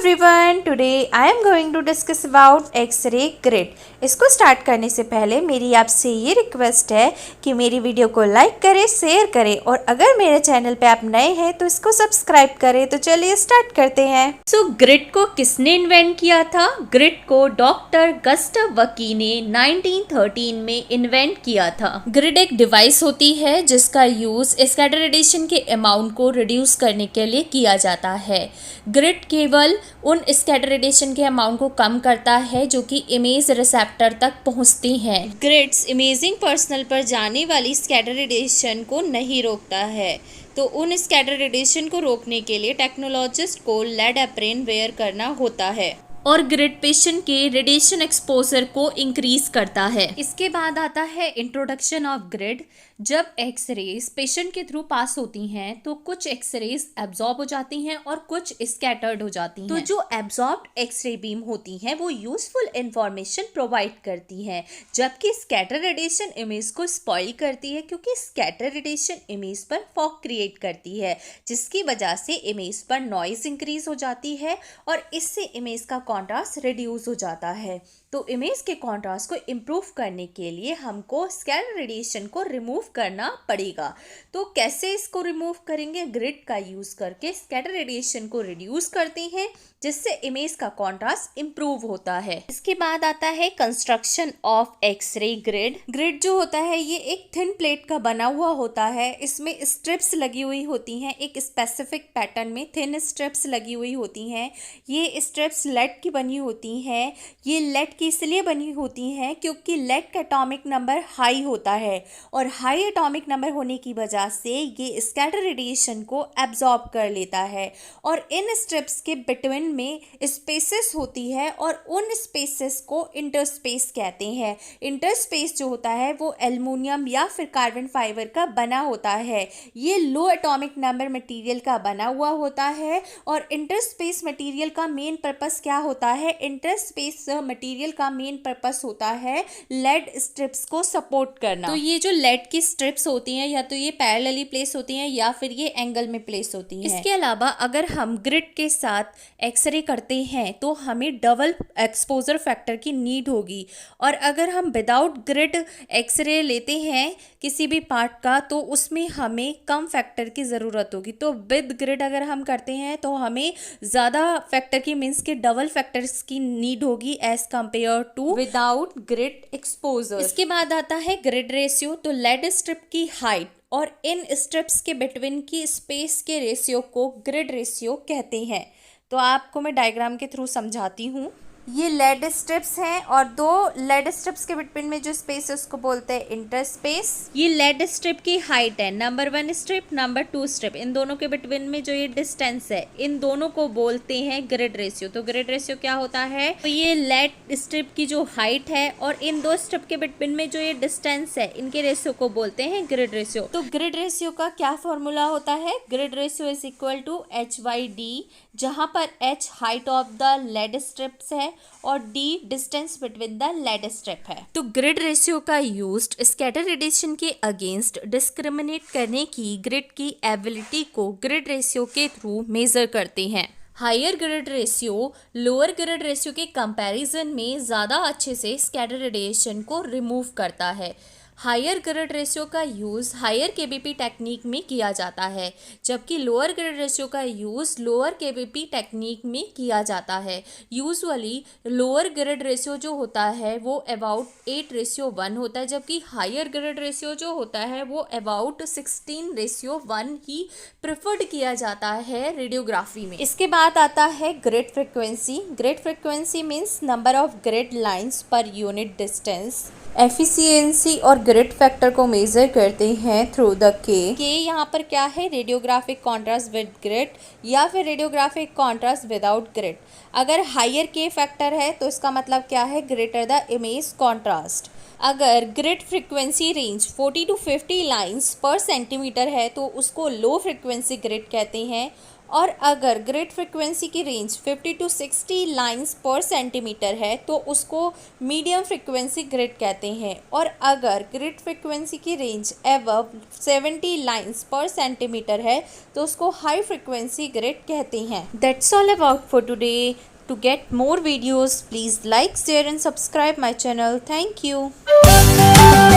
Everyone, today I am going to discuss about x ray grid. इसको start करने से पहले मेरी आपसे ये रिक्वेस्ट है कि मेरी वीडियो को लाइक करें, शेयर करें और अगर मेरे चैनल पे आप नए हैं तो इसको सब्सक्राइब करें। तो चलिए स्टार्ट करते हैं। ग्रिड को किसने इन्वेंट किया था? ग्रिड को डॉक्टर गस्टव वकी ने 1913 में इन्वेंट किया था। ग्रिड एक डिवाइस होती है जिसका यूज स्कैटर रेडिएशन के अमाउंट को रिड्यूस करने के लिए किया जाता है। ग्रिड केवल उन स्कैटर रेडिएशन के अमाउंट को कम करता है जो कि इमेज रिसेप्टर तक पहुंचती हैं। ग्रिड्स इमेजिंग पर्सनल पर जाने वाली स्कैटर रेडिएशन को नहीं रोकता है, तो उन स्कैटर रेडिएशन को रोकने के लिए टेक्नोलॉजिस्ट को लेड एप्रेन वेयर करना होता है और ग्रिड पेशेंट के रेडिएशन एक्सपोजर को इंक्रीज करता है। इसके बाद आता है इंट्रोडक्शन ऑफ ग्रिड। जब एक्सरेज पेशेंट के थ्रू पास होती हैं तो कुछ एक्सरेज एब्जॉर्ब हो जाती हैं और कुछ स्कैटर्ड हो जाती हैं। तो जो एब्जॉर्ब्ड एक्सरे बीम होती हैं वो यूजफुल इंफॉर्मेशन प्रोवाइड करती हैं, जबकि स्कैटर रेडिएशन इमेज को स्पॉइल करती है, क्योंकि स्कैटर रेडिएशन इमेज पर फॉग क्रिएट करती है, जिसकी वजह से इमेज पर नॉइज इंक्रीज हो जाती है और इससे इमेज का कॉन्ट्रास्ट रिड्यूस हो जाता है। तो इमेज के कॉन्ट्रास्ट को इम्प्रूव करने के लिए हमको स्कैटर रेडिएशन को रिमूव करना पड़ेगा। तो कैसे इसको रिमूव करेंगे? ग्रिड का यूज करके स्कैटर रेडिएशन को रिड्यूस करते हैं, जिससे इमेज का कॉन्ट्रास्ट इम्प्रूव होता है। इसके बाद आता है construction of x ray grid. Grid जो होता है ये एक थिन प्लेट का बना हुआ होता है। इसमें स्ट्रिप्स लगी हुई होती हैं, एक स्पेसिफिक पैटर्न में थिन स्ट्रिप्स लगी हुई होती हैं। ये स्ट्रिप्स लेड की बनी होती हैं। ये लेड की इसलिए बनी होती हैं क्योंकि लेड का एटॉमिक नंबर हाई होता है और हाई एटॉमिक नंबर होने की वजह से ये स्कैटर रेडिएशन को एब्जॉर्ब कर लेता है और इन स्ट्रिप्स के बिटवीन में स्पेसेस होती है और उन स्पेसेस को इंटरस्पेस कहते हैं। इंटरस्पेस जो होता है वो एल्युमिनियम या फिर कार्बन फाइबर का बना होता है। ये लो एटॉमिक नंबर मटेरियल का बना हुआ होता है और इंटरस्पेस मटेरियल का मेन पर्पस क्या होता है? इंटरस्पेस मटेरियल का मेन पर्पस होता है लेड स्ट्रिप्स को सपोर्ट करना। तो ये जो लेड की स्ट्रिप्स होती हैं या तो ये पैरेलली प्लेस होती हैं या फिर ये एंगल में प्लेस होती हैं। इसके अलावा अगर हम ग्रिड के साथ एक्सरे करते हैं तो हमें डबल एक्सपोजर फैक्टर की नीड होगी और अगर हम विदाउट ग्रिड एक्सरे लेते हैं किसी भी पार्ट का तो उसमें हमें कम फैक्टर की ज़रूरत होगी। तो विद ग्रिड अगर हम करते हैं तो हमें ज़्यादा फैक्टर की मीन्स के डबल फैक्टर्स की नीड होगी as compare to without grid exposure. इसके बाद आता है ग्रिड रेशियो। तो लेड स्ट्रिप की हाइट और इन स्ट्रिप्स के बिटवीन की स्पेस के रेशियो को ग्रिड रेशियो कहते हैं। तो आपको मैं डायग्राम के थ्रू समझाती हूँ। ये लेड स्ट्रिप्स हैं और दो लेड स्ट्रिप्स के बिटवीन में जो स्पेस है उसको बोलते हैं इंटरस्पेस। ये लेड स्ट्रिप की हाइट है, नंबर 1 स्ट्रिप, नंबर 2 स्ट्रिप, इन दोनों के बिटवीन में जो ये डिस्टेंस है इन दोनों को बोलते हैं ग्रिड रेशियो। तो ग्रिड रेशियो क्या होता है? तो ये लेड स्ट्रिप की जो हाइट है और इन दो स्ट्रिप के बिटवीन में जो ये डिस्टेंस है इनके रेशियो को बोलते हैं ग्रिड रेशियो। तो ग्रिड रेशियो का क्या फॉर्मूला होता है? Grid ratio is equal to h/d, जहाँ पर h height of the lead strips है और d distance between the lead strip है। तो ग्रिड रेशियो का यूज्ड स्कैटर रेडिएशन के अगेंस्ट डिस्क्रिमिनेट करने की ग्रिड की एबिलिटी को ग्रिड रेशियो के थ्रू मेजर करते हैं। Higher grid ratio lower grid ratio के कंपैरिजन में ज़्यादा अच्छे से स्कैटर रेडिएशन को रिमूव करता है। हायर ग्रिड रेशियो का यूज़ हायर केबीपी टेक्निक में किया जाता है, जबकि लोअर ग्रिड रेशियो का यूज़ लोअर केबीपी टेक्निक में किया जाता है। यूजुअली लोअर ग्रिड रेशियो जो होता है वो अबाउट 8:1 होता है, जबकि हायर ग्रिड रेशियो जो होता है वो अबाउट 16:1 ही प्रेफर्ड किया जाता है रेडियोग्राफी में। इसके बाद आता है grid frequency. Grid frequency means number of grid lines per unit distance. Efficiency और ग्रिड फैक्टर को मेजर करते हैं थ्रू द के यहाँ पर क्या है? रेडियोग्राफिक कॉन्ट्रास्ट विद ग्रिड या फिर रेडियोग्राफिक कॉन्ट्रास्ट विदाउट ग्रिड। अगर हायर के फैक्टर है तो इसका मतलब क्या है? Greater the image contrast. अगर grid frequency range 40 to 50 lines per centimetre है तो उसको लो फ्रीक्वेंसी ग्रिड कहते हैं और अगर ग्रिड फ्रिक्वेंसी की रेंज 50 to 60 लाइंस पर सेंटीमीटर है तो उसको मीडियम फ्रिक्वेंसी ग्रिड कहते हैं, और अगर ग्रिड फ्रिक्वेंसी की रेंज एबव 70 लाइंस पर सेंटीमीटर है तो उसको हाई फ्रिक्वेंसी ग्रिड कहते हैं। That's all about for today. To get more videos, please like, share and subscribe my channel. Thank you.